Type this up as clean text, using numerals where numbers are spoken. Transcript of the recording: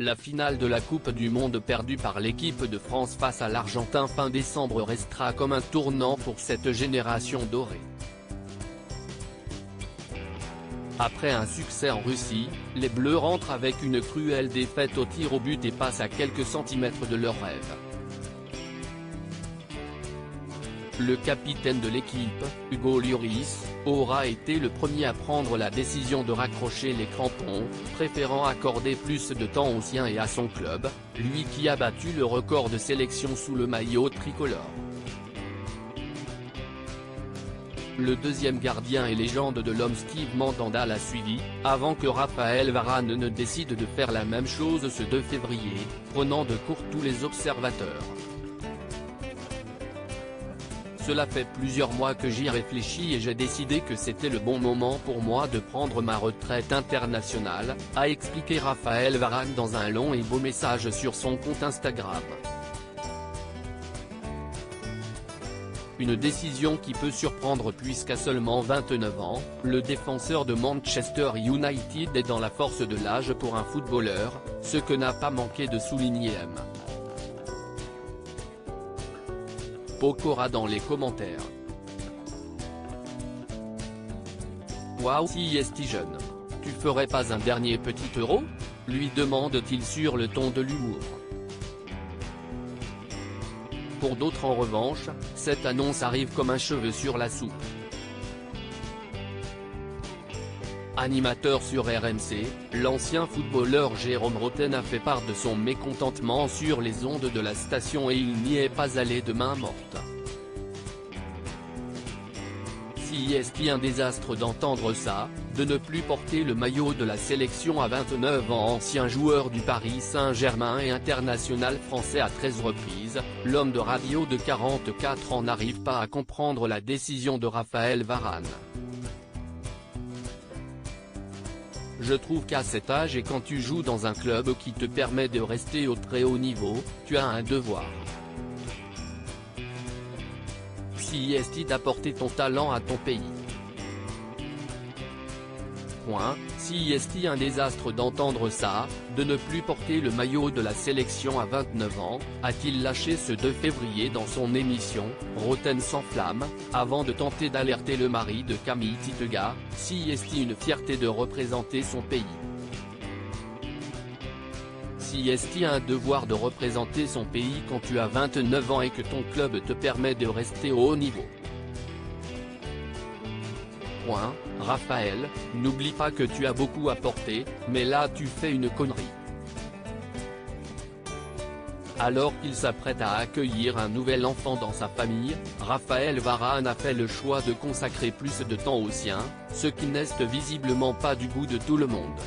La finale de la Coupe du Monde perdue par l'équipe de France face à l'Argentin fin décembre restera comme un tournant pour cette génération dorée. Après un succès en Russie, les Bleus rentrent avec une cruelle défaite au tir au but et passent à quelques centimètres de leur rêve. Le capitaine de l'équipe, Hugo Lloris, aura été le premier à prendre la décision de raccrocher les crampons, préférant accorder plus de temps au sien et à son club, lui qui a battu le record de sélection sous le maillot tricolore. Le deuxième gardien et légende de l'homme Steve Mandanda l'a suivi, avant que Raphaël Varane ne décide de faire la même chose ce 2 février, prenant de court tous les observateurs. Cela fait plusieurs mois que j'y réfléchis et j'ai décidé que c'était le bon moment pour moi de prendre ma retraite internationale, a expliqué Raphaël Varane dans un long et beau message sur son compte Instagram. Une décision qui peut surprendre puisqu'à seulement 29 ans, le défenseur de Manchester United est dans la force de l'âge pour un footballeur, ce que n'a pas manqué de souligner M. Pokora dans les commentaires. Waouh, si est jeune. Tu ferais pas un dernier petit euro ? Lui demande-t-il sur le ton de l'humour. Pour d'autres en revanche, cette annonce arrive comme un cheveu sur la soupe. Animateur sur RMC, l'ancien footballeur Jérôme Rotten a fait part de son mécontentement sur les ondes de la station et il n'y est pas allé de main morte. Si est un désastre d'entendre ça, de ne plus porter le maillot de la sélection à 29 ans. Ancien joueur du Paris Saint-Germain et international français à 13 reprises, l'homme de radio de 44 ans n'arrive pas à comprendre la décision de Raphaël Varane. Je trouve qu'à cet âge et quand tu joues dans un club qui te permet de rester au très haut niveau, tu as un devoir. Si est d'apporter ton talent à ton pays. Si est un désastre d'entendre ça, de ne plus porter le maillot de la sélection à 29 ans, a-t-il lâché ce 2 février dans son émission, Rotten s'enflamme, avant de tenter d'alerter le mari de Camille Titega, si est une fierté de représenter son pays. Si est un devoir de représenter son pays quand tu as 29 ans et que ton club te permet de rester au haut niveau. Raphaël, n'oublie pas que tu as beaucoup apporté, mais là tu fais une connerie. Alors qu'il s'apprête à accueillir un nouvel enfant dans sa famille, Raphaël Varane a fait le choix de consacrer plus de temps au sien, ce qui n'est visiblement pas du goût de tout le monde.